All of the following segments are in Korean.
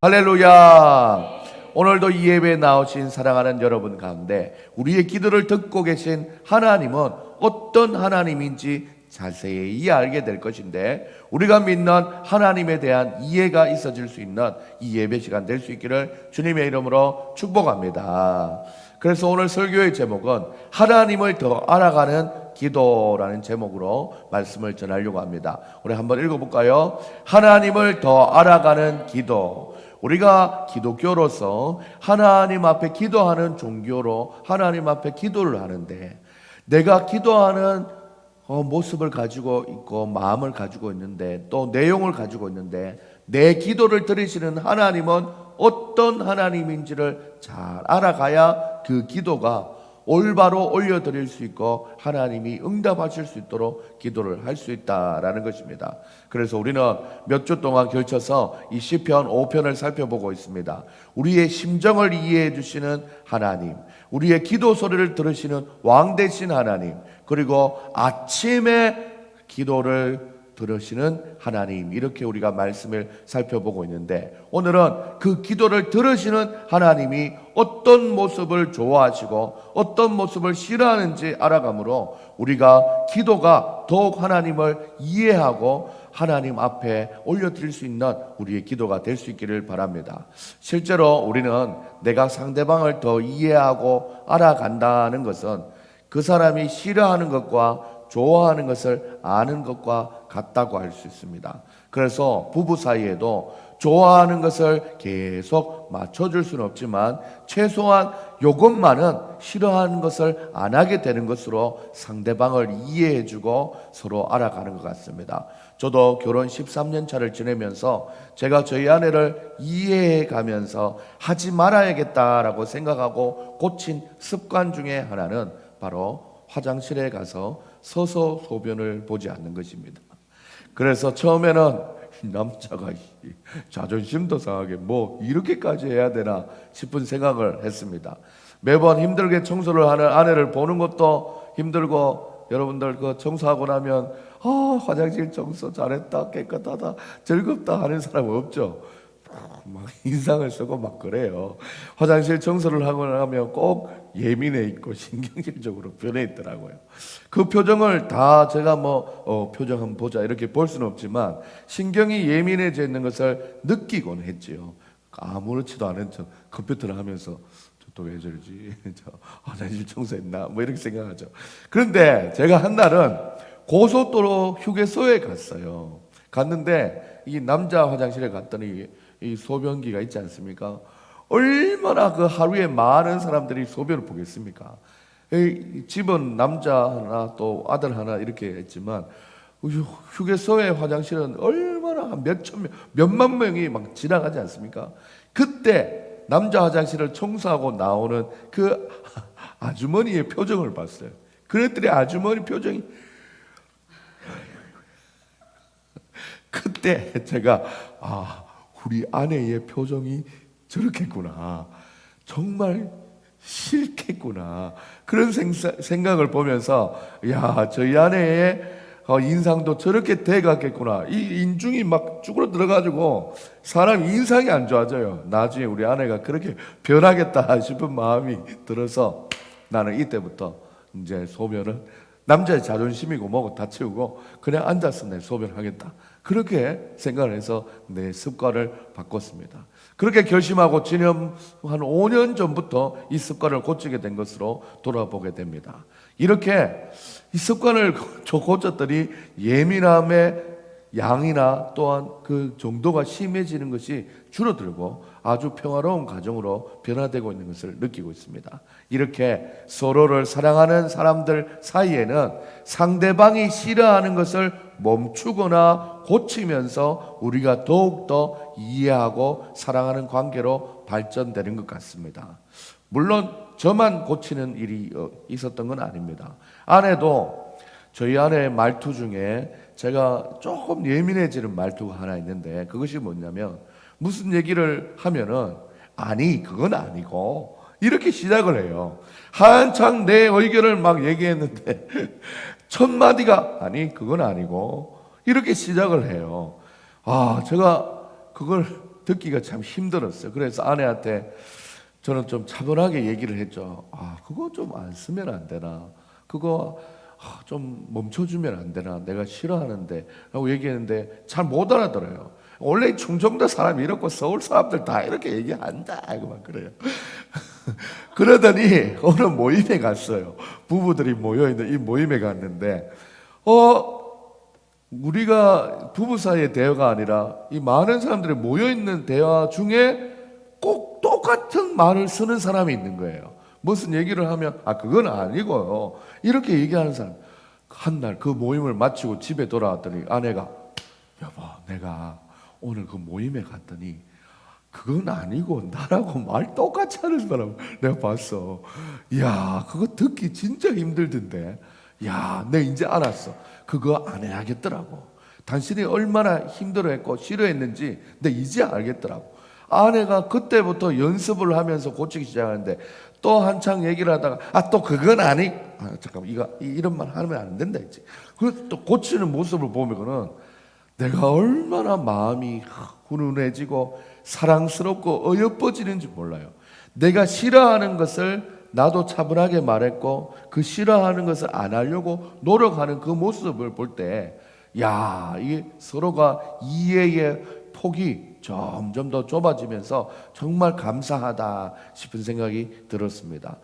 할렐루야. 오늘도 이 예배에 나오신 사랑하는 여러분 가운데 우리의 기도를 듣고 계신 하나님은 어떤 하나님인지 자세히 알게 될 것인데, 우리가 믿는 하나님에 대한 이해가 있어질 수 있는 이 예배 시간 될 수 있기를 주님의 이름으로 축복합니다. 그래서 오늘 설교의 제목은 하나님을 더 알아가는 기도라는 제목으로 말씀을 전하려고 합니다. 우리 한번 읽어볼까요? 하나님을 더 알아가는 기도. 우리가 기독교로서 하나님 앞에 기도하는 종교로 하나님 앞에 기도를 하는데, 내가 기도하는 모습을 가지고 있고 마음을 가지고 있는데, 또 내용을 가지고 있는데, 내 기도를 들으시는 하나님은 어떤 하나님인지를 잘 알아가야 그 기도가 올바로 올려드릴 수 있고 하나님이 응답하실 수 있도록 기도를 할 수 있다라는 것입니다. 그래서 우리는 몇 주 동안 걸쳐서 이 시편 5편을 살펴보고 있습니다. 우리의 심정을 이해해 주시는 하나님, 우리의 기도 소리를 들으시는 왕 되신 하나님, 그리고 아침에 기도를 들으시는 하나님, 이렇게 우리가 말씀을 살펴보고 있는데, 오늘은 그 기도를 들으시는 하나님이 어떤 모습을 좋아하시고 어떤 모습을 싫어하는지 알아가므로 우리가 기도가 더욱 하나님을 이해하고 하나님 앞에 올려드릴 수 있는 우리의 기도가 될 수 있기를 바랍니다. 실제로 우리는 내가 상대방을 더 이해하고 알아간다는 것은 그 사람이 싫어하는 것과 좋아하는 것을 아는 것과 같다고 할 수 있습니다. 그래서 부부 사이에도 좋아하는 것을 계속 맞춰줄 수는 없지만 최소한 이것만은 싫어하는 것을 안 하게 되는 것으로 상대방을 이해해주고 서로 알아가는 것 같습니다. 저도 결혼 13년 차를 지내면서 제가 저희 아내를 이해해가면서 하지 말아야겠다라고 생각하고 고친 습관 중에 하나는 바로 화장실에 가서 서서 소변을 보지 않는 것입니다. 그래서 처음에는 남자가 자존심도 상하게 뭐 이렇게까지 해야 되나 싶은 생각을 했습니다. 매번 힘들게 청소를 하는 아내를 보는 것도 힘들고, 여러분들 그 청소하고 나면 화장실 청소 잘했다, 깨끗하다, 즐겁다 하는 사람 없죠? 막 인상을 쓰고 막 그래요. 화장실 청소를 하고 나면 꼭 예민해 있고 신경질적으로 변해 있더라고요. 그 표정을 다 제가 표정 한번 보자 이렇게 볼 수는 없지만 신경이 예민해져 있는 것을 느끼곤 했지요. 아무렇지도 않은 척 컴퓨터를 하면서 또 왜 저러지? 저 화장실 청소했나? 뭐 이렇게 생각하죠. 그런데 제가 한 날은 고속도로 휴게소에 갔어요. 갔는데 이 남자 화장실에 갔더니 이 소변기가 있지 않습니까? 얼마나 그 하루에 많은 사람들이 소변을 보겠습니까? 이 집은 남자 하나 또 아들 하나 이렇게 했지만 휴게소의 화장실은 얼마나 몇천 명, 몇만 명이 막 지나가지 않습니까? 그때 남자 화장실을 청소하고 나오는 그 아주머니의 표정을 봤어요. 그랬더니 아주머니 표정이, 그때 제가 우리 아내의 표정이 저렇겠구나, 정말 싫겠구나, 그런 생각을 보면서 저희 아내의 인상도 저렇게 돼갔겠구나. 이 인중이 막 쭈그러들어가지고 사람 인상이 안 좋아져요. 나중에 우리 아내가 그렇게 변하겠다 싶은 마음이 들어서 나는 이때부터 이제 소변을, 남자의 자존심이고 뭐고 다 채우고 그냥 앉아서 내 소변하겠다, 그렇게 생각을 해서 내 습관을 바꿨습니다. 그렇게 결심하고 지난 한 5년 전부터 이 습관을 고치게 된 것으로 돌아보게 됩니다. 이렇게 이 습관을 고쳤더니 예민함의 양이나 또한 그 정도가 심해지는 것이 줄어들고 아주 평화로운 가정으로 변화되고 있는 것을 느끼고 있습니다. 이렇게 서로를 사랑하는 사람들 사이에는 상대방이 싫어하는 것을 멈추거나 고치면서 우리가 더욱더 이해하고 사랑하는 관계로 발전되는 것 같습니다. 물론 저만 고치는 일이 있었던 건 아닙니다. 아내도, 저희 아내의 말투 중에 제가 조금 예민해지는 말투가 하나 있는데, 그것이 뭐냐면 무슨 얘기를 하면은 아니 그건 아니고 이렇게 시작을 해요. 한창 내 의견을 막 얘기했는데 첫 마디가 아니 그건 아니고 이렇게 시작을 해요. 제가 그걸 듣기가 참 힘들었어요. 그래서 아내한테 저는 좀 차분하게 얘기를 했죠. 그거 좀 안 쓰면 안 되나? 그거 좀 멈춰주면 안 되나? 내가 싫어하는데 라고 얘기했는데 잘 못 알아들어요. 원래 충청도 사람이 이렇고 서울 사람들 다 이렇게 얘기한다 이거 막 그래요. 그러더니 어느 모임에 갔어요. 부부들이 모여있는 이 모임에 갔는데 우리가 부부 사이의 대화가 아니라 이 많은 사람들이 모여있는 대화 중에 꼭 똑같은 말을 쓰는 사람이 있는 거예요. 무슨 얘기를 하면 그건 아니고요 이렇게 얘기하는 사람. 한 날 그 모임을 마치고 집에 돌아왔더니 아내가 여보 내가 오늘 그 모임에 갔더니 그건 아니고 나라고 말 똑같이 하는 사람 내가 봤어. 이야 그거 듣기 진짜 힘들던데. 야 내 이제 알았어. 그거 안 해야겠더라고. 당신이 얼마나 힘들어했고 싫어했는지 내 이제 알겠더라고. 아내가 그때부터 연습을 하면서 고치기 시작하는데 또 한창 얘기를 하다가 또 그건 아니. 잠깐만 이런 말 하면 안 된다 했지. 그 또 고치는 모습을 보면은 내가 얼마나 마음이 훈훈해지고 사랑스럽고 어여뻐지는지 몰라요. 내가 싫어하는 것을 나도 차분하게 말했고 그 싫어하는 것을 안 하려고 노력하는 그 모습을 볼 때 이게 서로가 이해의 폭이 점점 더 좁아지면서 정말 감사하다 싶은 생각이 들었습니다.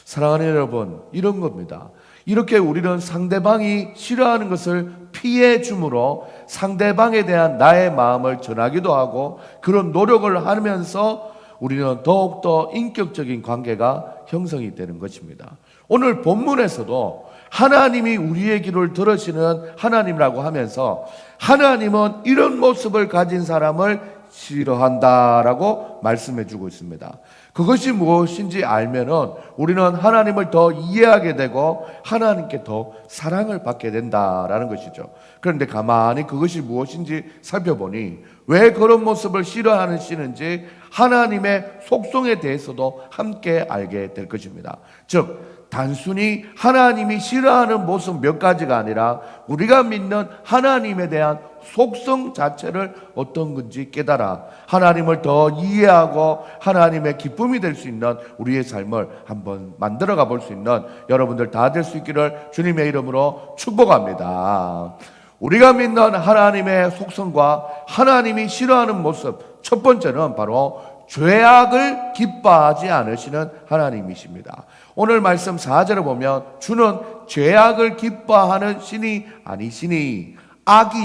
사랑하는 여러분, 이런 겁니다. 이렇게 우리는 상대방이 싫어하는 것을 피해 줌으로 상대방에 대한 나의 마음을 전하기도 하고 그런 노력을 하면서 우리는 더욱더 인격적인 관계가 형성이 되는 것입니다. 오늘 본문에서도 하나님이 우리의 기도를 들으시는 하나님이라고 하면서 하나님은 이런 모습을 가진 사람을 싫어한다라고 말씀해 주고 있습니다. 그것이 무엇인지 알면은 우리는 하나님을 더 이해하게 되고 하나님께 더 사랑을 받게 된다라는 것이죠. 그런데 가만히 그것이 무엇인지 살펴보니 왜 그런 모습을 싫어하시는지 하나님의 속성에 대해서도 함께 알게 될 것입니다. 즉 단순히 하나님이 싫어하는 모습 몇 가지가 아니라 우리가 믿는 하나님에 대한 속성 자체를 어떤 건지 깨달아 하나님을 더 이해하고 하나님의 기쁨이 될 수 있는 우리의 삶을 한번 만들어가 볼 수 있는 여러분들 다 될 수 있기를 주님의 이름으로 축복합니다. 우리가 믿는 하나님의 속성과 하나님이 싫어하는 모습, 첫 번째는 바로 죄악을 기뻐하지 않으시는 하나님이십니다. 오늘 말씀 4절에 보면 주는 죄악을 기뻐하는 신이 아니시니 악이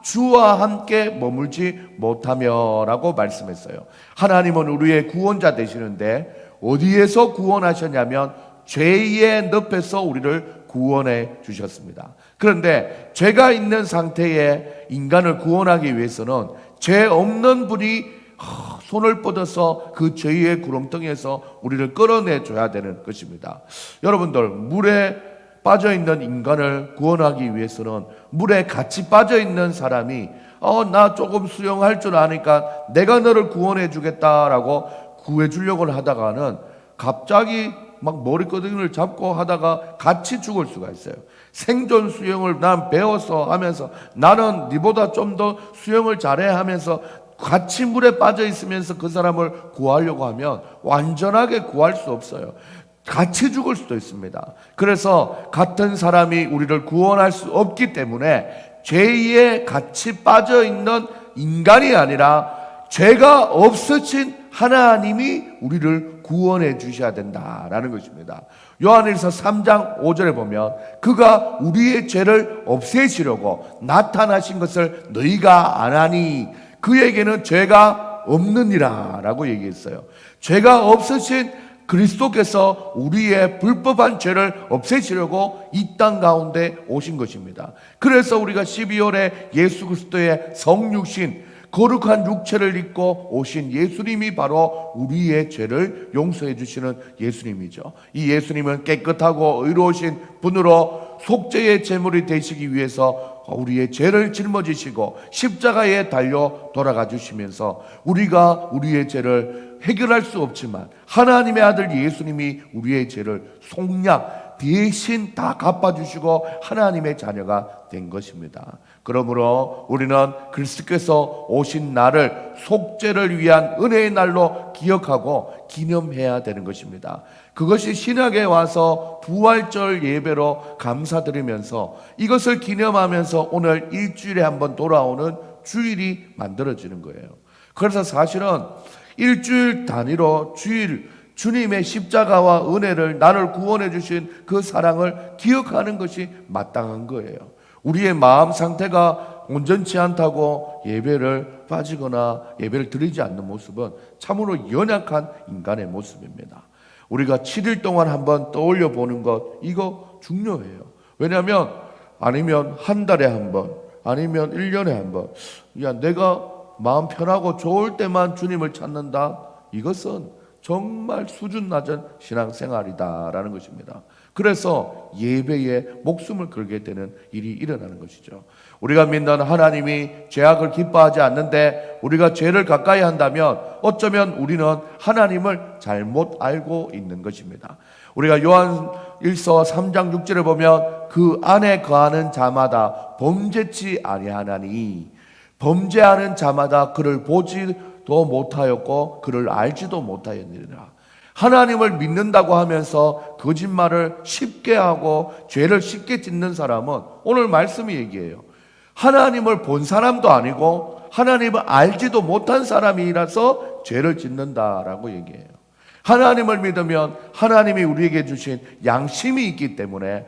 주와 함께 머물지 못하며 라고 말씀했어요. 하나님은 우리의 구원자 되시는데 어디에서 구원하셨냐면 죄의 늪에서 우리를 구원해 주셨습니다. 그런데 죄가 있는 상태의 인간을 구원하기 위해서는 죄 없는 분이 손을 뻗어서 그 죄의 구렁텅이에서 우리를 끌어내 줘야 되는 것입니다. 여러분들 물에 빠져있는 인간을 구원하기 위해서는 물에 같이 빠져있는 사람이 나 조금 수영할 줄 아니까 내가 너를 구원해 주겠다라고 구해 주려고 하다가는 갑자기 막 머리끄댕이를 잡고 하다가 같이 죽을 수가 있어요. 생존 수영을 난 배워서 하면서 나는 니보다 좀 더 수영을 잘해 하면서 같이 물에 빠져 있으면서 그 사람을 구하려고 하면 완전하게 구할 수 없어요. 같이 죽을 수도 있습니다. 그래서 같은 사람이 우리를 구원할 수 없기 때문에 죄에 같이 빠져 있는 인간이 아니라 죄가 없으신 하나님이 우리를 구원해 주셔야 된다라는 것입니다. 요한일서 3장 5절에 보면 그가 우리의 죄를 없애시려고 나타나신 것을 너희가 아나니 그에게는 죄가 없느니라 라고 얘기했어요. 죄가 없으신 그리스도께서 우리의 불법한 죄를 없애시려고 이 땅 가운데 오신 것입니다. 그래서 우리가 12월에 예수 그리스도의 성육신 거룩한 육체를 입고 오신 예수님이 바로 우리의 죄를 용서해 주시는 예수님이죠. 이 예수님은 깨끗하고 의로우신 분으로 속죄의 제물이 되시기 위해서 우리의 죄를 짊어지시고 십자가에 달려 돌아가 주시면서 우리가 우리의 죄를 해결할 수 없지만 하나님의 아들 예수님이 우리의 죄를 속량 대신 다 갚아주시고 하나님의 자녀가 된 것입니다. 그러므로 우리는 그리스도께서 오신 날을 속죄를 위한 은혜의 날로 기억하고 기념해야 되는 것입니다. 그것이 신약에 와서 부활절 예배로 감사드리면서 이것을 기념하면서 오늘 일주일에 한번 돌아오는 주일이 만들어지는 거예요. 그래서 사실은 일주일 단위로 주일, 주님의 십자가와 은혜를, 나를 구원해 주신 그 사랑을 기억하는 것이 마땅한 거예요. 우리의 마음 상태가 온전치 않다고 예배를 빠지거나 예배를 드리지 않는 모습은 참으로 연약한 인간의 모습입니다. 우리가 7일 동안 한번 떠올려 보는 것, 이거 중요해요. 왜냐하면 아니면 한 달에 한 번, 아니면 1년에 한 번, 야, 내가 마음 편하고 좋을 때만 주님을 찾는다, 이것은 정말 수준 낮은 신앙생활이다라는 것입니다. 그래서 예배에 목숨을 걸게 되는 일이 일어나는 것이죠. 우리가 믿는 하나님이 죄악을 기뻐하지 않는데 우리가 죄를 가까이 한다면 어쩌면 우리는 하나님을 잘못 알고 있는 것입니다. 우리가 요한 1서 3장 6절에 보면 그 안에 거하는 자마다 범죄치 아니하나니, 범죄하는 자마다 그를 보지도 못하였고 그를 알지도 못하였느니라. 하나님을 믿는다고 하면서 거짓말을 쉽게 하고 죄를 쉽게 짓는 사람은 오늘 말씀이 얘기해요. 하나님을 본 사람도 아니고 하나님을 알지도 못한 사람이라서 죄를 짓는다라고 얘기해요. 하나님을 믿으면 하나님이 우리에게 주신 양심이 있기 때문에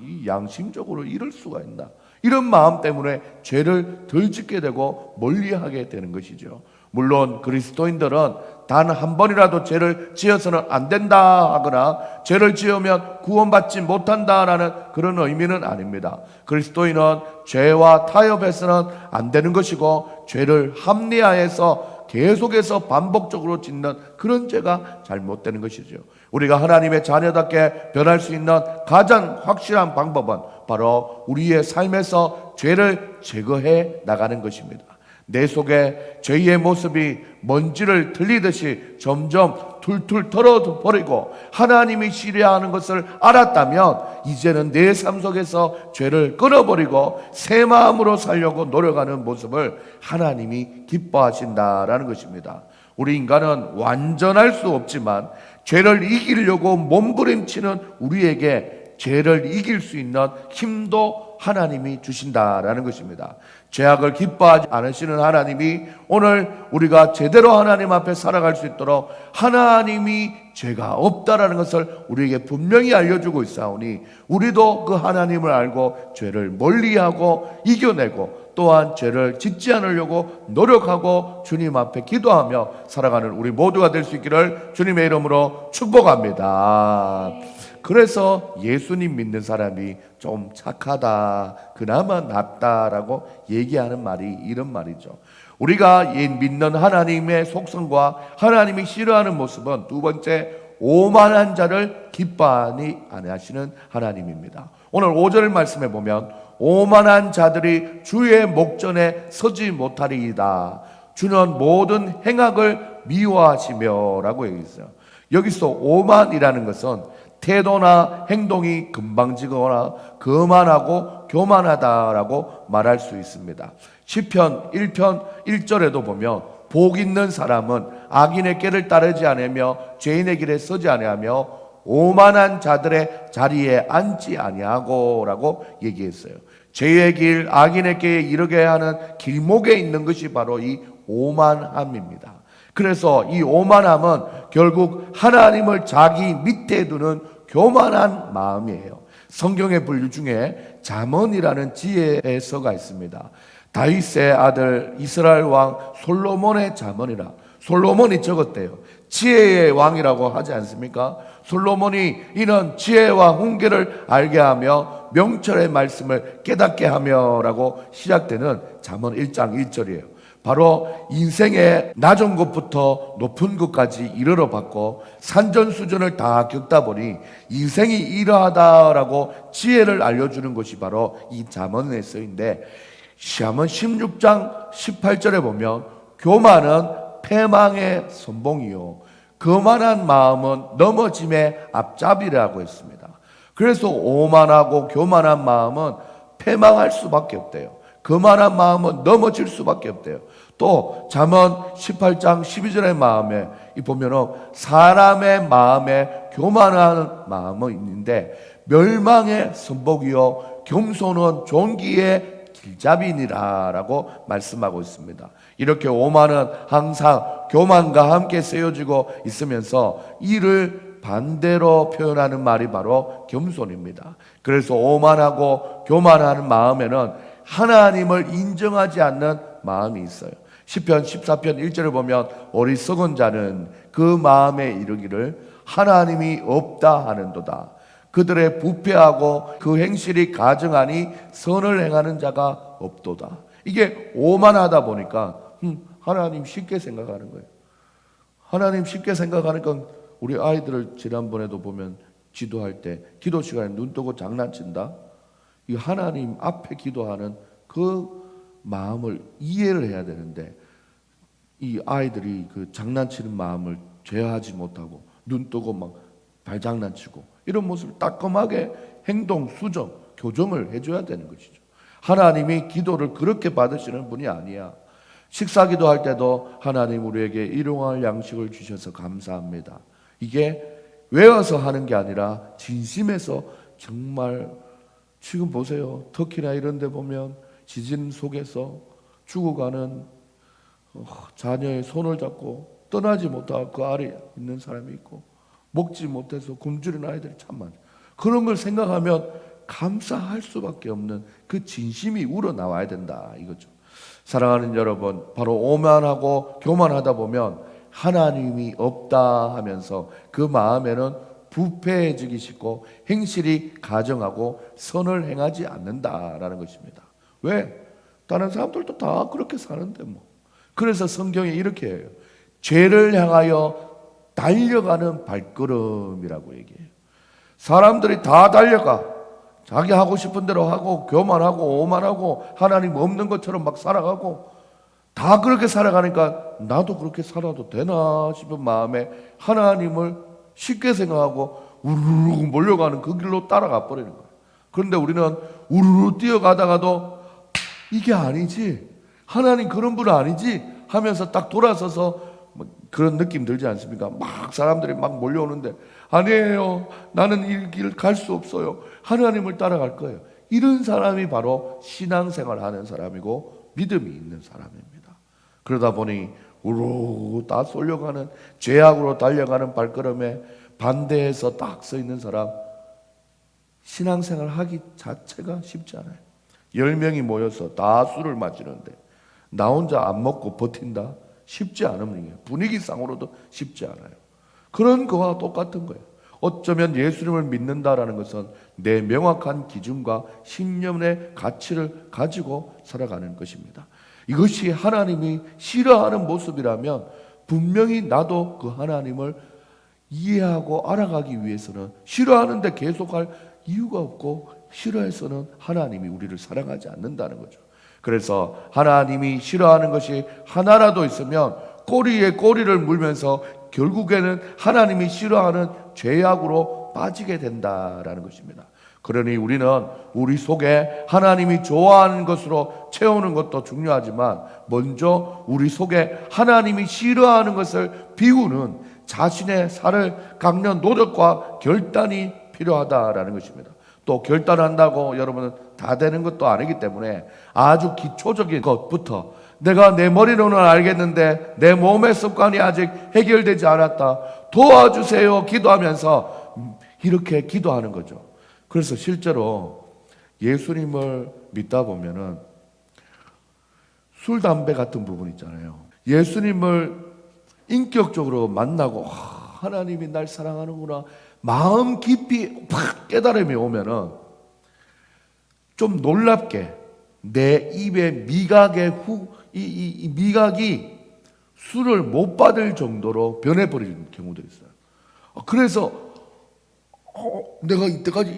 이 양심적으로 이럴 수가 있나, 이런 마음 때문에 죄를 덜 짓게 되고 멀리하게 되는 것이죠. 물론 그리스도인들은 단 한 번이라도 죄를 지어서는 안 된다 하거나 죄를 지으면 구원받지 못한다라는 그런 의미는 아닙니다. 그리스도인은 죄와 타협해서는 안 되는 것이고 죄를 합리화해서 계속해서 반복적으로 짓는 그런 죄가 잘못되는 것이죠. 우리가 하나님의 자녀답게 변할 수 있는 가장 확실한 방법은 바로 우리의 삶에서 죄를 제거해 나가는 것입니다. 내 속에 죄의 모습이 먼지를 들리듯이 점점 툴툴 털어버리고 하나님이 싫어하는 것을 알았다면 이제는 내 삶 속에서 죄를 끊어버리고 새 마음으로 살려고 노력하는 모습을 하나님이 기뻐하신다라는 것입니다. 우리 인간은 완전할 수 없지만 죄를 이기려고 몸부림치는 우리에게 죄를 이길 수 있는 힘도 하나님이 주신다라는 것입니다. 죄악을 기뻐하지 않으시는 하나님이 오늘 우리가 제대로 하나님 앞에 살아갈 수 있도록 하나님이 죄가 없다라는 것을 우리에게 분명히 알려주고 있사오니 우리도 그 하나님을 알고 죄를 멀리하고 이겨내고 또한 죄를 짓지 않으려고 노력하고 주님 앞에 기도하며 살아가는 우리 모두가 될 수 있기를 주님의 이름으로 축복합니다. 그래서 예수님 믿는 사람이 좀 착하다, 그나마 낫다라고 얘기하는 말이 이런 말이죠. 우리가 믿는 하나님의 속성과 하나님이 싫어하는 모습은 두 번째, 오만한 자를 기뻐하니 아니하시는 하나님입니다. 오늘 5절 말씀에 보면 오만한 자들이 주의 목전에 서지 못하리이다. 주는 모든 행악을 미워하시며 라고 얘기했어요. 여기서 오만이라는 것은 태도나 행동이 금방지거나 거만하고 교만하다라고 말할 수 있습니다. 시편 1편 1절에도 보면 복 있는 사람은 악인의 길을 따르지 않으며 죄인의 길에 서지 아니하며 오만한 자들의 자리에 앉지 아니하고 라고 얘기했어요. 죄의 길, 악인의 길에 이르게 하는 길목에 있는 것이 바로 이 오만함입니다. 그래서 이 오만함은 결국 하나님을 자기 밑에 두는 교만한 마음이에요. 성경의 분류 중에 잠언이라는 지혜서가 있습니다. 다윗의 아들 이스라엘 왕 솔로몬의 잠언이라. 솔로몬이 적었대요. 지혜의 왕이라고 하지 않습니까? 솔로몬이 이는 지혜와 훈계를 알게 하며 명철의 말씀을 깨닫게 하며 라고 시작되는 잠언 1장 1절이에요. 바로 인생의 낮은 곳부터 높은 곳까지 이르러 봤고 산전수전을 다 겪다 보니 인생이 이러하다라고 지혜를 알려주는 것이 바로 이 잠언의 서인데, 잠언 16장 18절에 보면 교만은 패망의 선봉이요 거만한 마음은 넘어짐의 앞잡이라고 했습니다. 그래서 오만하고 교만한 마음은 패망할 수밖에 없대요. 거만한 마음은 넘어질 수밖에 없대요. 또 잠언 18장 12절의 마음에 보면은 사람의 마음에 교만한 마음은 있는데 멸망의 선복이요 겸손은 존귀의 길잡이니라라고 말씀하고 있습니다. 이렇게 오만은 항상 교만과 함께 쓰여지고 있으면서 이를 반대로 표현하는 말이 바로 겸손입니다. 그래서 오만하고 교만하는 마음에는 하나님을 인정하지 않는 마음이 있어요. 시편 14편 1절을 보면 어리석은 자는 그 마음에 이르기를 하나님이 없다 하는도다. 그들의 부패하고 그 행실이 가증하니 선을 행하는 자가 없도다. 이게 오만하다 보니까 하나님 쉽게 생각하는 거예요. 하나님 쉽게 생각하니까 우리 아이들을 지난번에도 보면 지도할 때 기도 시간에 눈 뜨고 장난친다. 이 하나님 앞에 기도하는 그 마음을 이해를 해야 되는데 이 아이들이 그 장난치는 마음을 제어하지 못하고 눈 뜨고 막 발장난치고 이런 모습을 따끔하게 행동, 수정, 교정을 해줘야 되는 것이죠. 하나님이 기도를 그렇게 받으시는 분이 아니야. 식사 기도할 때도 하나님 우리에게 일용할 양식을 주셔서 감사합니다. 이게 외워서 하는 게 아니라 진심에서 정말 지금 보세요. 터키나 이런 데 보면 지진 속에서 죽어가는 자녀의 손을 잡고 떠나지 못하고 그 아래에 있는 사람이 있고 먹지 못해서 굶주린 아이들이 참 많아요. 그런 걸 생각하면 감사할 수밖에 없는 그 진심이 우러나와야 된다 이거죠. 사랑하는 여러분, 바로 오만하고 교만하다 보면 하나님이 없다 하면서 그 마음에는 부패해지기 쉽고 행실이 가정하고 선을 행하지 않는다라는 것입니다. 왜? 다른 사람들도 다 그렇게 사는데 뭐. 그래서 성경에 이렇게 해요. 죄를 향하여 달려가는 발걸음이라고 얘기해요. 사람들이 다 달려가. 자기 하고 싶은 대로 하고 교만하고 오만하고 하나님 없는 것처럼 막 살아가고 다 그렇게 살아가니까 나도 그렇게 살아도 되나 싶은 마음에 하나님을 쉽게 생각하고 우르르 몰려가는 그 길로 따라가 버리는 거예요. 그런데 우리는 우르르 뛰어가다가도 이게 아니지, 하나님 그런 분 아니지 하면서 딱 돌아서서 그런 느낌 들지 않습니까? 막 사람들이 막 몰려오는데 아니에요, 나는 이 길 갈 수 없어요, 하나님을 따라갈 거예요. 이런 사람이 바로 신앙생활 하는 사람이고 믿음이 있는 사람입니다. 그러다 보니 우르르 다 쏠려가는 죄악으로 달려가는 발걸음에 반대해서 딱 서 있는 사람, 신앙생활 하기 자체가 쉽지 않아요. 10명이 모여서 다 술을 마시는데 나 혼자 안 먹고 버틴다? 쉽지 않은 일이에요. 분위기상으로도 쉽지 않아요. 그런 거와 똑같은 거예요. 어쩌면 예수님을 믿는다라는 것은 내 명확한 기준과 신념의 가치를 가지고 살아가는 것입니다. 이것이 하나님이 싫어하는 모습이라면 분명히 나도 그 하나님을 이해하고 알아가기 위해서는 싫어하는데 계속할 이유가 없고 싫어해서는 하나님이 우리를 사랑하지 않는다는 거죠. 그래서 하나님이 싫어하는 것이 하나라도 있으면 꼬리에 꼬리를 물면서 결국에는 하나님이 싫어하는 죄악으로 빠지게 된다라는 것입니다. 그러니 우리는 우리 속에 하나님이 좋아하는 것으로 채우는 것도 중요하지만 먼저 우리 속에 하나님이 싫어하는 것을 비우는 자신의 살을 깎는 노력과 결단이 필요하다라는 것입니다. 또 결단한다고 여러분은 다 되는 것도 아니기 때문에 아주 기초적인 것부터 내가 내 머리로는 알겠는데 내 몸의 습관이 아직 해결되지 않았다, 도와주세요 기도하면서 이렇게 기도하는 거죠. 그래서 실제로 예수님을 믿다 보면은 술, 담배 같은 부분 있잖아요. 예수님을 인격적으로 만나고 하나님이 날 사랑하는구나 마음 깊이 팍 깨달음이 오면은 좀 놀랍게 내 입의 미각의 이 미각이 술을 못 받을 정도로 변해버리는 경우도 있어요. 그래서 내가 이때까지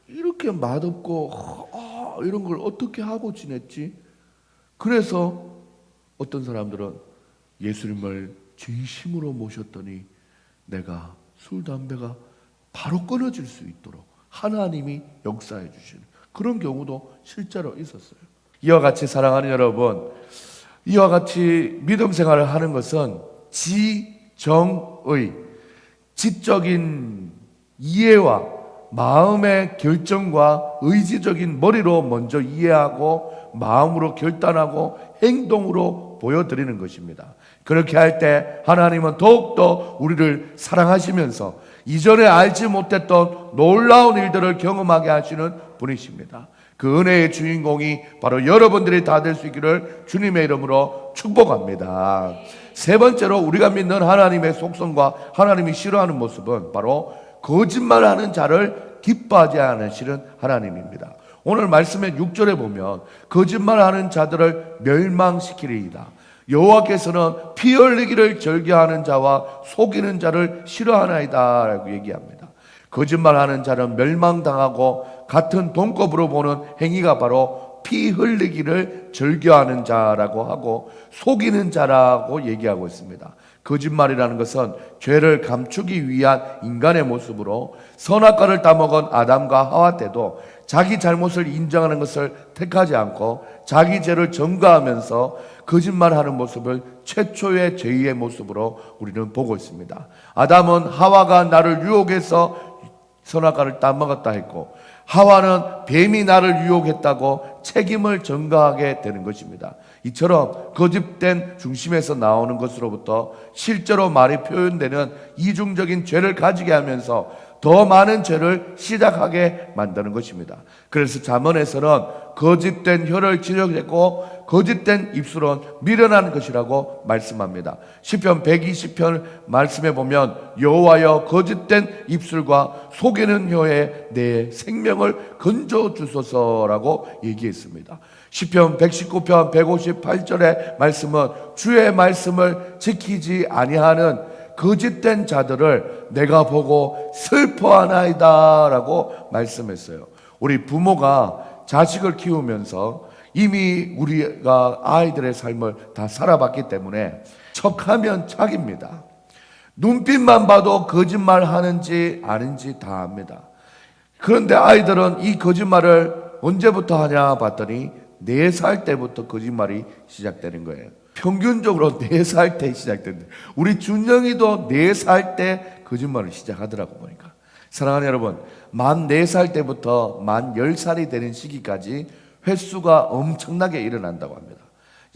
이렇게 맛없고 이런 걸 어떻게 하고 지냈지? 그래서 어떤 사람들은 예수님을 진심으로 모셨더니 내가 술, 담배가 바로 끊어질 수 있도록 하나님이 역사해 주시는 그런 경우도 실제로 있었어요. 이와 같이 사랑하는 여러분, 이와 같이 믿음 생활을 하는 것은 지정의 지적인 이해와 마음의 결정과 의지적인 머리로 먼저 이해하고 마음으로 결단하고 행동으로 보여드리는 것입니다. 그렇게 할 때 하나님은 더욱더 우리를 사랑하시면서 이전에 알지 못했던 놀라운 일들을 경험하게 하시는 분이십니다. 그 은혜의 주인공이 바로 여러분들이 다 될 수 있기를 주님의 이름으로 축복합니다. 세 번째로 우리가 믿는 하나님의 속성과 하나님이 싫어하는 모습은 바로 거짓말하는 자를 기뻐하지 않으시는 하나님입니다. 오늘 말씀의 6절에 보면 거짓말하는 자들을 멸망시키리이다. 여호와께서는 피 흘리기를 즐겨하는 자와 속이는 자를 싫어하나이다 라고 얘기합니다. 거짓말하는 자는 멸망당하고 같은 돈급으로 보는 행위가 바로 피 흘리기를 즐겨하는 자라고 하고 속이는 자라고 얘기하고 있습니다. 거짓말이라는 것은 죄를 감추기 위한 인간의 모습으로 선악과를 따먹은 아담과 하와 때도 자기 잘못을 인정하는 것을 택하지 않고 자기 죄를 전가하면서 거짓말하는 모습을 최초의 죄의 모습으로 우리는 보고 있습니다. 아담은 하와가 나를 유혹해서 선악과를 따먹었다 했고 하와는 뱀이 나를 유혹했다고 책임을 전가하게 되는 것입니다. 이처럼 거짓된 중심에서 나오는 것으로부터 실제로 말이 표현되는 이중적인 죄를 가지게 하면서 더 많은 죄를 시작하게 만드는 것입니다. 그래서 잠언에서는 거짓된 혀를 지적했고 거짓된 입술은 미련한 것이라고 말씀합니다. 시편 120편 말씀에 보면 여호와여 거짓된 입술과 속이는 혀에 내 생명을 건져 주소서라고 얘기했습니다. 시편 119편 158절의 말씀은 주의 말씀을 지키지 아니하는 거짓된 자들을 내가 보고 슬퍼하나이다 라고 말씀했어요. 우리 부모가 자식을 키우면서 이미 우리가 아이들의 삶을 다 살아봤기 때문에 척하면 착입니다. 눈빛만 봐도 거짓말 하는지 아닌지 다 압니다. 그런데 아이들은 이 거짓말을 언제부터 하냐 봤더니 4살 때부터 거짓말이 시작되는 거예요. 평균적으로 4살 때 시작된다. 우리 준영이도 4살 때 거짓말을 시작하더라고 보니까. 사랑하는 여러분, 만 4살 때부터 만 10살이 되는 시기까지 횟수가 엄청나게 일어난다고 합니다.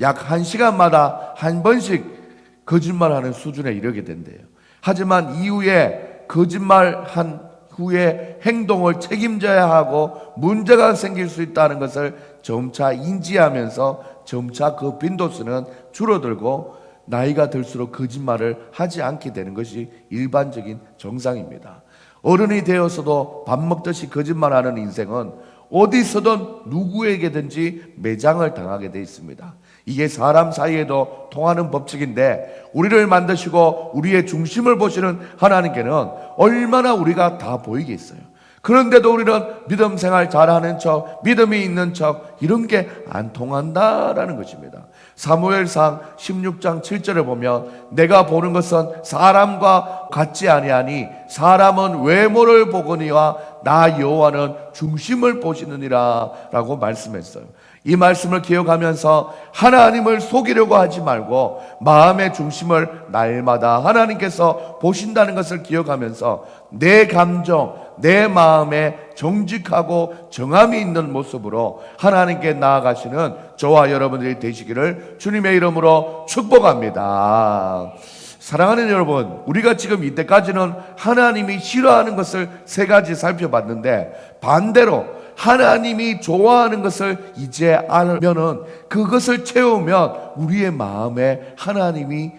약 1시간마다 한 번씩 거짓말하는 수준에 이르게 된대요. 하지만 이후에 거짓말한 후에 행동을 책임져야 하고 문제가 생길 수 있다는 것을 점차 인지하면서 점차 그 빈도수는 줄어들고 나이가 들수록 거짓말을 하지 않게 되는 것이 일반적인 정상입니다. 어른이 되어서도 밥 먹듯이 거짓말하는 인생은 어디서든 누구에게든지 매장을 당하게 되어 있습니다. 이게 사람 사이에도 통하는 법칙인데 우리를 만드시고 우리의 중심을 보시는 하나님께는 얼마나 우리가 다 보이겠어요. 그런데도 우리는 믿음 생활 잘하는 척, 믿음이 있는 척 이런 게 안 통한다라는 것입니다. 사무엘상 16장 7절에 보면 내가 보는 것은 사람과 같지 아니하니 사람은 외모를 보거니와 나 여호와는 중심을 보시느니라 라고 말씀했어요. 이 말씀을 기억하면서 하나님을 속이려고 하지 말고 마음의 중심을 날마다 하나님께서 보신다는 것을 기억하면서 내 감정, 내 마음에 정직하고 정함이 있는 모습으로 하나님께 나아가시는 저와 여러분들이 되시기를 주님의 이름으로 축복합니다. 사랑하는 여러분, 우리가 지금 이때까지는 하나님이 싫어하는 것을 3가지 살펴봤는데 반대로 하나님이 좋아하는 것을 이제 알면은 그것을 채우면 우리의 마음에 하나님이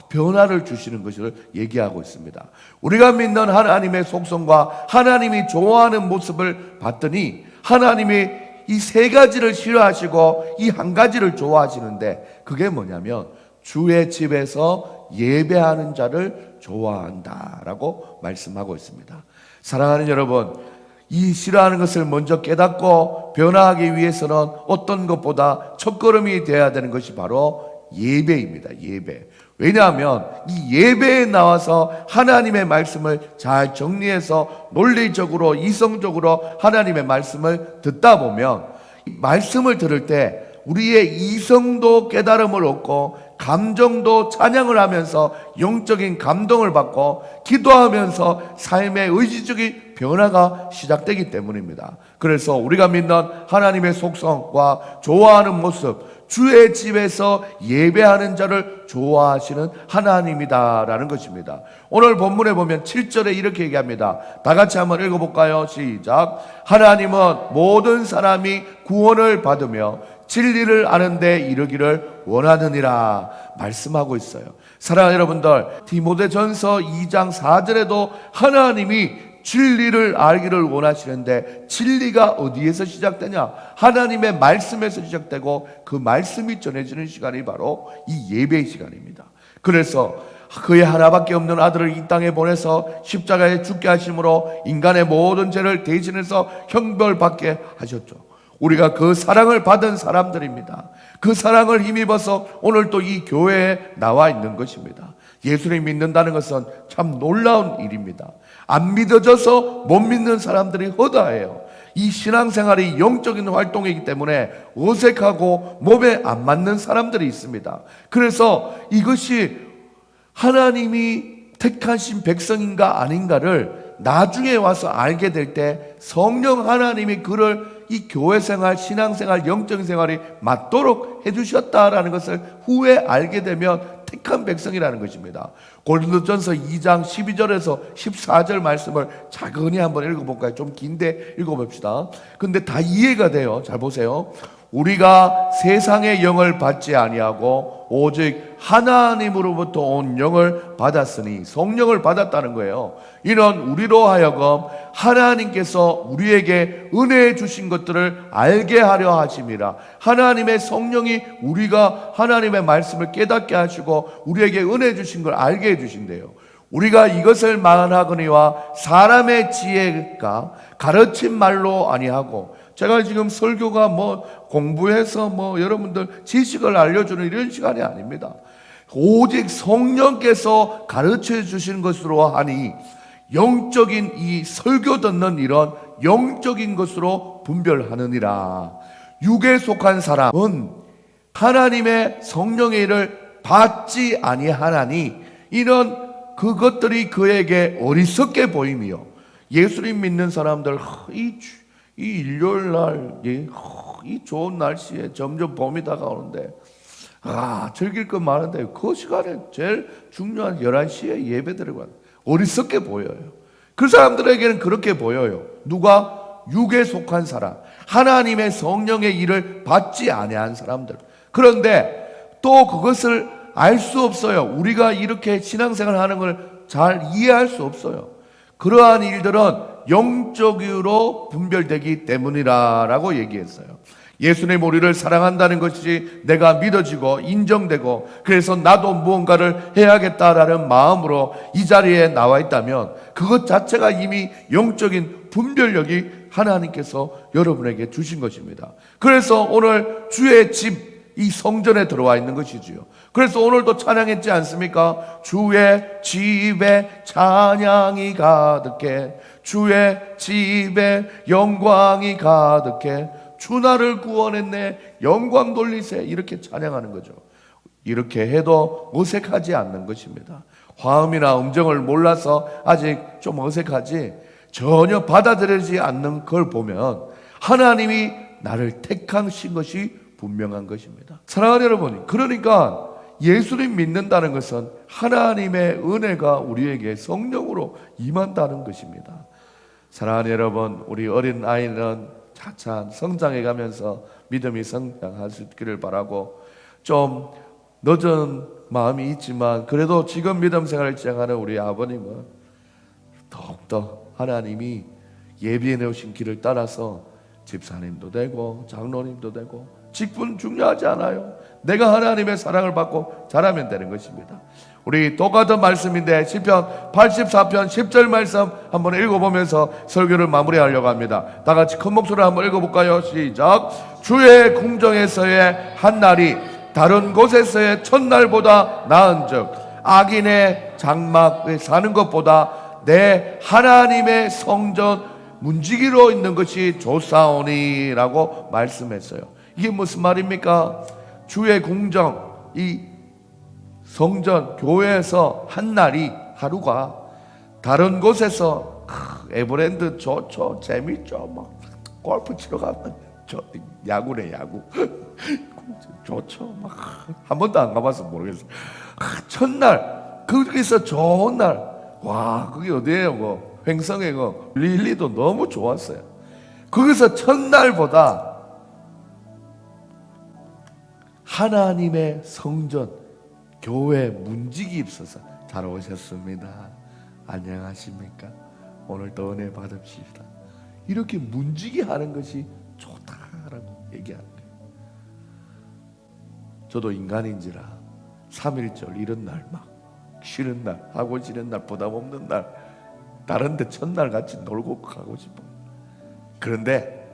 변화를 주시는 것을 얘기하고 있습니다. 우리가 믿는 하나님의 속성과 하나님이 좋아하는 모습을 봤더니 하나님이 이 3가지를 싫어하시고 이 1가지를 좋아하시는데 그게 뭐냐면 주의 집에서 예배하는 자를 좋아한다라고 말씀하고 있습니다. 사랑하는 여러분, 이 싫어하는 것을 먼저 깨닫고 변화하기 위해서는 어떤 것보다 첫걸음이 되어야 되는 것이 바로 예배입니다. 예배. 왜냐하면 이 예배에 나와서 하나님의 말씀을 잘 정리해서 논리적으로 이성적으로 하나님의 말씀을 듣다 보면 이 말씀을 들을 때 우리의 이성도 깨달음을 얻고 감정도 찬양을 하면서 영적인 감동을 받고 기도하면서 삶의 의지적인 변화가 시작되기 때문입니다. 그래서 우리가 믿는 하나님의 속성과 좋아하는 모습, 주의 집에서 예배하는 자를 좋아하시는 하나님이다라는 것입니다. 오늘 본문에 보면 7절에 이렇게 얘기합니다. 다 같이 한번 읽어볼까요? 시작. 하나님은 모든 사람이 구원을 받으며 진리를 아는 데 이르기를 원하느니라 말씀하고 있어요. 사랑하는 여러분들, 디모데전서 2장 4절에도 하나님이 진리를 알기를 원하시는데 진리가 어디에서 시작되냐? 하나님의 말씀에서 시작되고 그 말씀이 전해지는 시간이 바로 이 예배의 시간입니다. 그래서 그의 하나밖에 없는 아들을 이 땅에 보내서 십자가에 죽게 하심으로 인간의 모든 죄를 대신해서 형벌받게 하셨죠. 우리가 그 사랑을 받은 사람들입니다. 그 사랑을 힘입어서 오늘 또 이 교회에 나와 있는 것입니다. 예수를 믿는다는 것은 참 놀라운 일입니다. 안 믿어져서 못 믿는 사람들이 허다해요. 이 신앙생활이 영적인 활동이기 때문에 어색하고 몸에 안 맞는 사람들이 있습니다. 그래서 이것이 하나님이 택하신 백성인가 아닌가를 나중에 와서 알게 될 때 성령 하나님이 그를 이 교회생활, 신앙생활, 영적인 생활이 맞도록 해주셨다라는 것을 후에 알게 되면 택한 백성이라는 것입니다. 고린도전서 2장 12절에서 14절 말씀을 차근히 한번 읽어볼까요? 좀 긴데 읽어봅시다. 근데 다 이해가 돼요. 잘 보세요. 우리가 세상의 영을 받지 아니하고 오직 하나님으로부터 온 영을 받았으니, 성령을 받았다는 거예요. 이는 우리로 하여금 하나님께서 우리에게 은혜해 주신 것들을 알게 하려 하심이라. 하나님의 성령이 우리가 하나님의 말씀을 깨닫게 하시고 우리에게 은혜해 주신 걸 알게 해 주신대요. 우리가 이것을 말하거니와 사람의 지혜가 가르친 말로 아니하고, 제가 지금 설교가 공부해서 여러분들 지식을 알려주는 이런 시간이 아닙니다. 오직 성령께서 가르쳐 주시는 것으로 하니 영적인 이 설교 듣는 이런 영적인 것으로 분별하느니라. 육에 속한 사람은 하나님의 성령의 일을 받지 아니하나니 이는 그것들이 그에게 어리석게 보이며, 예수님 믿는 사람들 이 일요일날 이 좋은 날씨에 점점 봄이 다가오는데 즐길 거 많은데 그 시간에 제일 중요한 11시에 예배 드리고 어리석게 보여요. 그 사람들에게는 그렇게 보여요. 누가? 육에 속한 사람, 하나님의 성령의 일을 받지 아니한 사람들. 그런데 또 그것을 알 수 없어요. 우리가 이렇게 신앙생활 하는 걸 잘 이해할 수 없어요. 그러한 일들은 영적으로 분별되기 때문이라고 얘기했어요. 예수님 우리를 사랑한다는 것이 내가 믿어지고 인정되고, 그래서 나도 무언가를 해야겠다라는 마음으로 이 자리에 나와 있다면 그것 자체가 이미 영적인 분별력이 하나님께서 여러분에게 주신 것입니다. 그래서 오늘 주의 집, 이 성전에 들어와 있는 것이지요. 그래서 오늘도 찬양했지 않습니까? 주의 집에 찬양이 가득해, 주의 집에 영광이 가득해, 주 나를 구원했네, 영광 돌리세, 이렇게 찬양하는 거죠. 이렇게 해도 어색하지 않는 것입니다. 화음이나 음정을 몰라서 아직 좀 어색하지, 전혀 받아들이지 않는 걸 보면 하나님이 나를 택하신 것이 분명한 것입니다. 사랑하는 여러분, 그러니까 예수님 믿는다는 것은 하나님의 은혜가 우리에게 성령으로 임한다는 것입니다. 사랑하는 여러분, 우리 어린 아이는 차차 성장해 가면서 믿음이 성장할 수 있기를 바라고, 좀 늦은 마음이 있지만 그래도 지금 믿음 생활을 시작하는 우리 아버님은 더욱더 하나님이 예비해 놓으신 길을 따라서 집사님도 되고 장로님도 되고, 직분 중요하지 않아요. 내가 하나님의 사랑을 받고 자라면 되는 것입니다. 우리 똑같은 말씀인데 시편 84편 10절 말씀 한번 읽어보면서 설교를 마무리하려고 합니다. 다 같이 큰 목소리로 한번 읽어볼까요? 시작. 주의 궁정에서의 한날이 다른 곳에서의 첫날보다 나은즉 악인의 장막에 사는 것보다 내 하나님의 성전 문지기로 있는 것이 좋사오니라고 말씀했어요. 이게 무슨 말입니까? 주의 궁정, 이 성전 교회에서 한 날이, 하루가 다른 곳에서 에버랜드 좋죠, 재밌죠, 막 골프 치러 가면 야구네, 야구 좋죠. 막 한 번도 안 가봐서 모르겠어요. 첫날 거기서 좋은 날, 와, 그게 어디예요? 그 횡성의 그 릴리도 너무 좋았어요. 거기서 첫날보다 하나님의 성전 교회 문지기 입서서 잘 오셨습니다. 안녕하십니까? 오늘도 은혜 받읍시다. 이렇게 문지기 하는 것이 좋다라고 얘기하는 거예요. 저도 인간인지라 3.1절 이런 날, 막 쉬는 날, 하고 지는 날, 부담 없는 날, 다른 데 첫날 같이 놀고 가고 싶어요. 그런데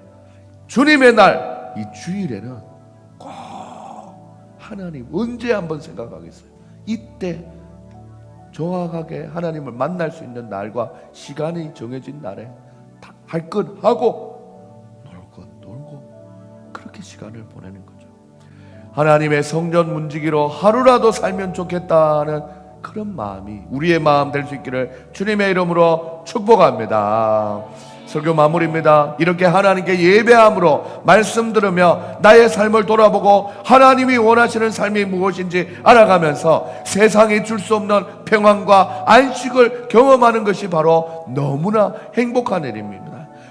주님의 날, 이 주일에는 꼭 하나님 언제 한번 생각하겠어요? 이때 정확하게 하나님을 만날 수 있는 날과 시간이 정해진 날에 다 할 것 하고 놀 것 놀고 그렇게 시간을 보내는 거죠. 하나님의 성전 문지기로 하루라도 살면 좋겠다는 그런 마음이 우리의 마음 될 수 있기를 주님의 이름으로 축복합니다. 설교 마무리입니다. 이렇게 하나님께 예배함으로 말씀 들으며 나의 삶을 돌아보고 하나님이 원하시는 삶이 무엇인지 알아가면서 세상이 줄 수 없는 평안과 안식을 경험하는 것이 바로 너무나 행복한 일입니다.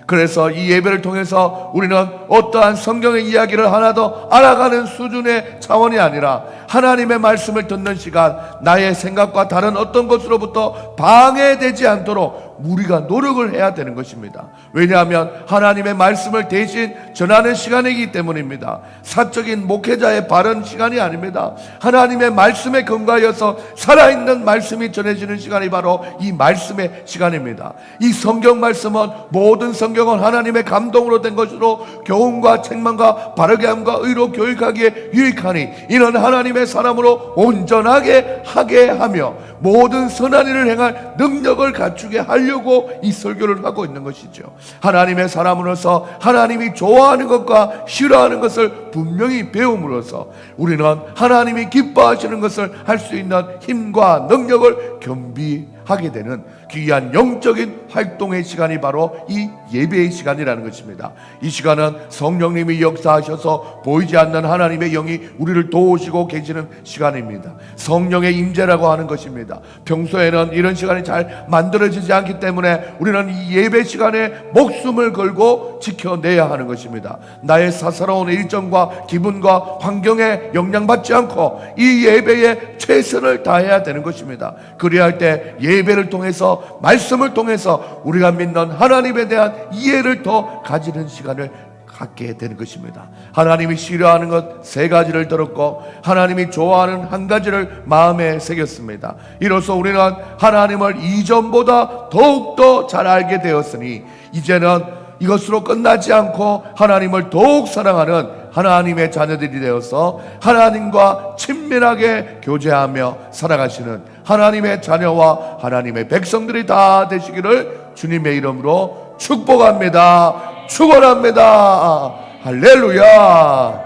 그래서 이 예배를 통해서 우리는 어떠한 성경의 이야기를 하나도 알아가는 수준의 차원이 아니라 하나님의 말씀을 듣는 시간, 나의 생각과 다른 어떤 것으로부터 방해되지 않도록 우리가 노력을 해야 되는 것입니다. 왜냐하면 하나님의 말씀을 대신 전하는 시간이기 때문입니다. 사적인 목회자의 바른 시간이 아닙니다. 하나님의 말씀에 근거하여서 살아있는 말씀이 전해지는 시간이 바로 이 말씀의 시간입니다. 이 성경 말씀은 모든 성경은 하나님의 감동으로 된 것으로 교훈과 책망과 바르게 함과 의로 교육하기에 유익하니 이는 하나님의 사람으로 온전하게 하게 하며 모든 선한 일을 행할 능력을 갖추게 하려고 이 설교를 하고 있는 것이죠. 하나님의 사람으로서 하나님이 좋아하는 것과 싫어하는 것을 분명히 배움으로써 우리는 하나님이 기뻐하시는 것을 할 수 있는 힘과 능력을 겸비하게 되는 귀한 영적인 활동의 시간이 바로 이 예배의 시간이라는 것입니다. 이 시간은 성령님이 역사하셔서 보이지 않는 하나님의 영이 우리를 도우시고 계시는 시간입니다. 성령의 임재라고 하는 것입니다. 평소에는 이런 시간이 잘 만들어지지 않기 때문에 우리는 이 예배 시간에 목숨을 걸고 지켜내야 하는 것입니다. 나의 사사로운 일정과 기분과 환경에 영향받지 않고 이 예배에 최선을 다해야 되는 것입니다. 그래야 할 때 예배를 통해서 말씀을 통해서 우리가 믿는 하나님에 대한 이해를 더 가지는 시간을 갖게 되는 것입니다. 하나님이 싫어하는 것 3가지를 들었고 하나님이 좋아하는 1가지를 마음에 새겼습니다. 이로써 우리는 하나님을 이전보다 더욱더 잘 알게 되었으니 이제는 이것으로 끝나지 않고 하나님을 더욱 사랑하는 하나님의 자녀들이 되어서 하나님과 친밀하게 교제하며 살아가시는 하나님의 자녀와 하나님의 백성들이 다 되시기를 주님의 이름으로 축복합니다. 축원합니다. 할렐루야.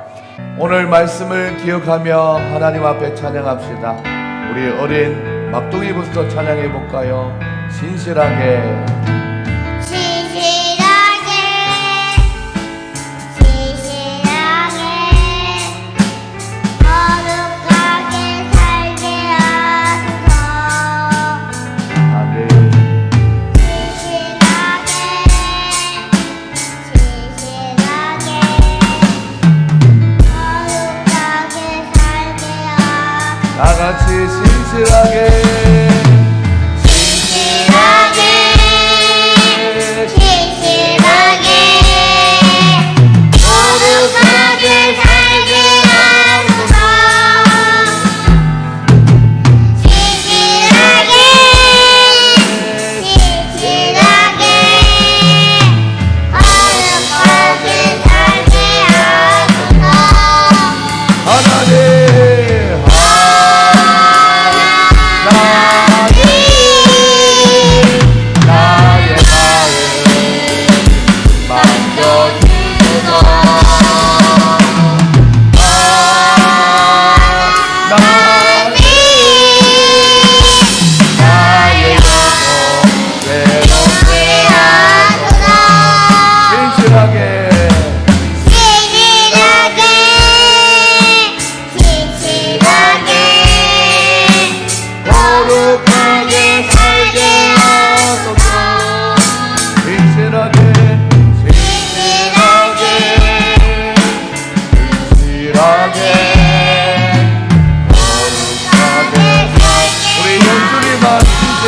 오늘 말씀을 기억하며 하나님 앞에 찬양합시다. 우리 어린 막둥이부터 찬양해 볼까요? 신실하게 신실하게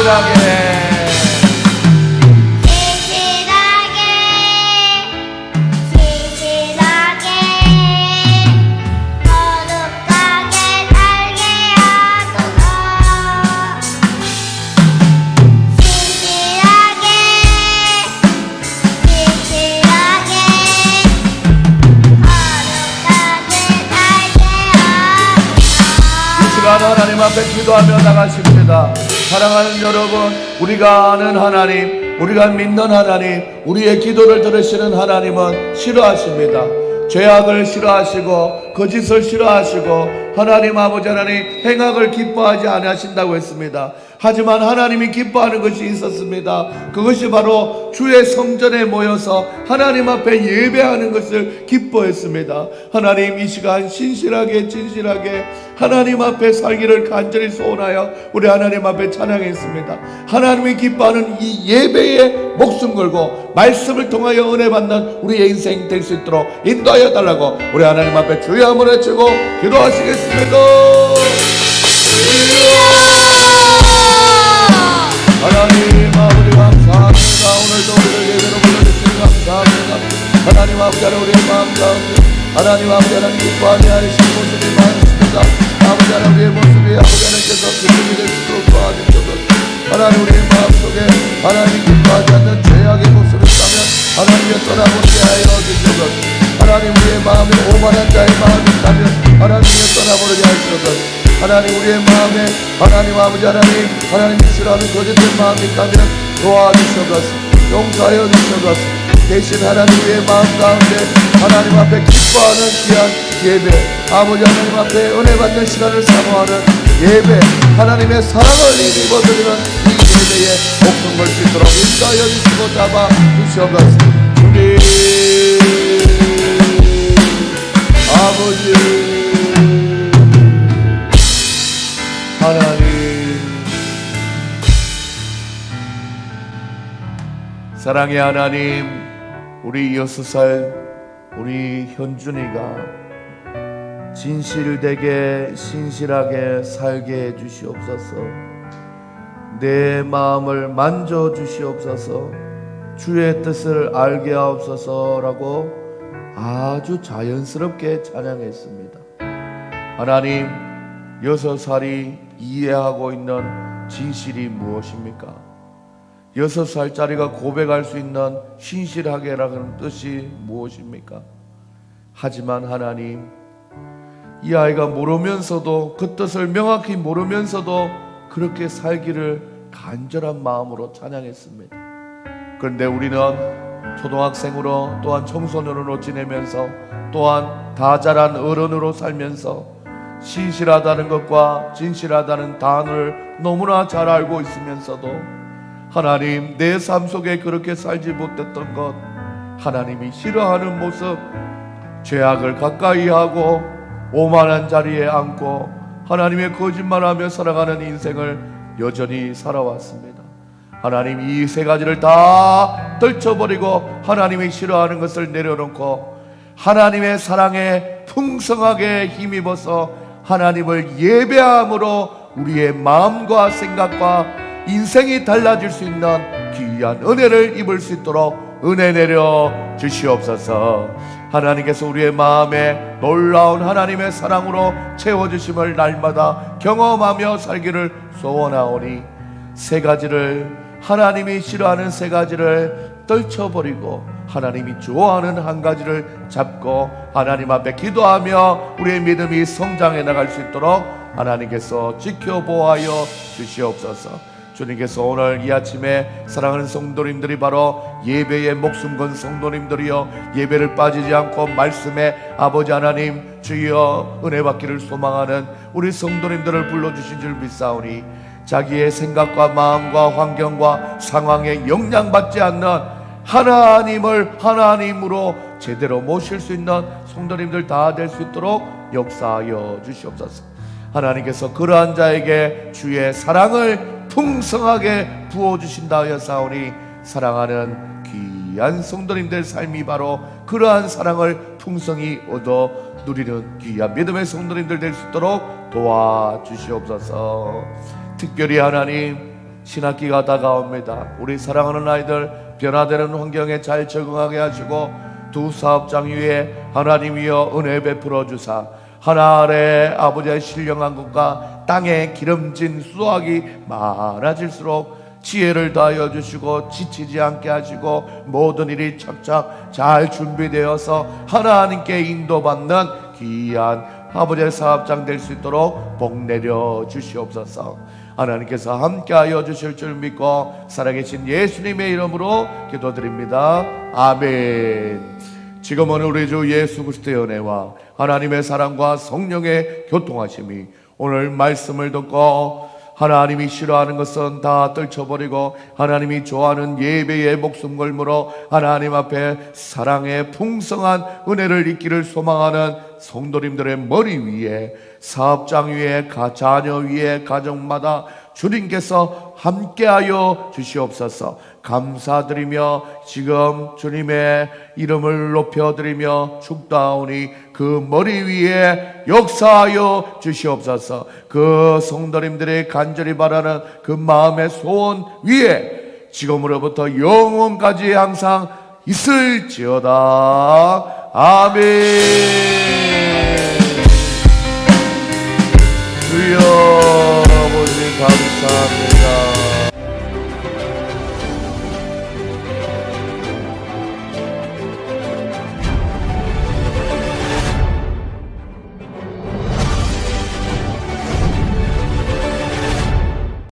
신실하게 하나님 앞에 기도하며 나가십니다. 사랑하는 여러분, 우리가 아는 하나님, 우리가 믿는 하나님, 우리의 기도를 들으시는 하나님은 싫어하십니다. 죄악을 싫어하시고 거짓을 싫어하시고 하나님 아버지 하나님 행악을 기뻐하지 않으신다고 했습니다. 하지만 하나님이 기뻐하는 것이 있었습니다. 그것이 바로 주의 성전에 모여서 하나님 앞에 예배하는 것을 기뻐했습니다. 하나님, 이 시간 신실하게 진실하게 하나님 앞에 살기를 간절히 소원하여 우리 하나님 앞에 찬양했습니다. 하나님이 기뻐하는 이 예배에 목숨 걸고 말씀을 통하여 은혜 받는 우리의 인생 될 수 있도록 인도하여 달라고 우리 하나님 앞에 주여 한번 외치고 기도하시겠습니다. 하나님 아버지 감사합니다. 오늘도 우리를 예배로 불러주시니 감사합니다. 하나님 아버지 하나님 우리의 마음 가운데 하나님 아버지 하나님 기뻐하지 않으신 모습이 많습니다. 아버지 하나님 우리의 모습이 아버지 하나님께서 기쁨이 될 수 있도록 도와주셔서 하나님 우리의 마음속에 하나님 기뻐하지 않는 죄악의 모습을 있다면 하나님의 떠나보게 하여 주셔서 하나님 우리의 마음에 오만한 자의 마음이 있다면 하나님의 떠나보게 하셔서 하나님 우리의 마음에 하나님 아버지 하나님이 싫어하는 거짓된 마음이 있다면 도와주셔서 용서하여 주셔서 대신 하나님 우리의 마음 가운데 하나님 앞에 기뻐하는 귀한 예배 아버지 하나님 앞에 은혜 받는 시간을 사모하는 예배 하나님의 사랑을 입어드리는 이 예배에 목숨 걸 수 있도록 인도하여 주시고 잡아 주셔서 주님 아버지 하나님 사랑의 하나님 우리 6살 우리 현준이가 진실되게 신실하게 살게 해 주시옵소서. 내 마음을 만져 주시옵소서. 주의 뜻을 알게 하옵소서라고 아주 자연스럽게 찬양했습니다. 하나님 6살이 이해하고 있는 진실이 무엇입니까? 6살짜리가 고백할 수 있는 신실하게라는 뜻이 무엇입니까? 하지만 하나님 이 아이가 모르면서도 그 뜻을 명확히 모르면서도 그렇게 살기를 간절한 마음으로 찬양했습니다. 그런데 우리는 초등학생으로 또한 청소년으로 지내면서 또한 다 자란 어른으로 살면서 신실하다는 것과 진실하다는 단어를 너무나 잘 알고 있으면서도 하나님 내 삶 속에 그렇게 살지 못했던 것 하나님이 싫어하는 모습 죄악을 가까이 하고 오만한 자리에 앉고 하나님의 거짓말하며 살아가는 인생을 여전히 살아왔습니다. 하나님 이 세 가지를 다 떨쳐버리고 하나님이 싫어하는 것을 내려놓고 하나님의 사랑에 풍성하게 힘입어서 하나님을 예배함으로 우리의 마음과 생각과 인생이 달라질 수 있는 귀한 은혜를 입을 수 있도록 은혜 내려 주시옵소서. 하나님께서 우리의 마음에 놀라운 하나님의 사랑으로 채워주심을 날마다 경험하며 살기를 소원하오니 세 가지를 하나님이 싫어하는 세 가지를 떨쳐버리고 하나님이 좋아하는 한 가지를 잡고 하나님 앞에 기도하며 우리의 믿음이 성장해 나갈 수 있도록 하나님께서 지켜보아여 주시옵소서. 주님께서 오늘 이 아침에 사랑하는 성도님들이 바로 예배에 목숨 건 성도님들이여 예배를 빠지지 않고 말씀에 아버지 하나님 주여 은혜 받기를 소망하는 우리 성도님들을 불러주신 줄 믿사오니 자기의 생각과 마음과 환경과 상황에 영향받지 않는 하나님을 하나님으로 제대로 모실 수 있는 성도님들 다 될 수 있도록 역사하여 주시옵소서. 하나님께서 그러한 자에게 주의 사랑을 풍성하게 부어주신다 하였사오니 사랑하는 귀한 성도님들 삶이 바로 그러한 사랑을 풍성히 얻어 누리는 귀한 믿음의 성도님들 될 수 있도록 도와주시옵소서. 특별히 하나님 신학기가 다가옵니다. 우리 사랑하는 아이들 변화되는 환경에 잘 적응하게 하시고 두 사업장 위에 하나님이여 은혜 베풀어 주사 하나 아래 아버지의 신령한 것과 땅에 기름진 수확이 많아질수록 지혜를 다하여 주시고 지치지 않게 하시고 모든 일이 착착 잘 준비되어서 하나님께 인도받는 귀한 아버지의 사업장 될 수 있도록 복 내려 주시옵소서. 하나님께서 함께하여 주실 줄 믿고 살아계신 예수님의 이름으로 기도드립니다. 아멘. 지금은 우리 주 예수 그리스도의 은혜와 하나님의 사랑과 성령의 교통하심이 오늘 말씀을 듣고 하나님이 싫어하는 것은 다 떨쳐버리고 하나님이 좋아하는 예배의 목숨 걸므로 하나님 앞에 사랑의 풍성한 은혜를 잊기를 소망하는 성도님들의 머리 위에 사업장 위에 자녀 위에 가정마다 주님께서 함께하여 주시옵소서. 감사드리며 지금 주님의 이름을 높여드리며 축도하오니 그 머리 위에 역사하여 주시옵소서. 그 성도님들의 간절히 바라는 그 마음의 소원 위에 지금으로부터 영원까지 항상 있을지어다. 아멘. 주여 아버지 감사합니다.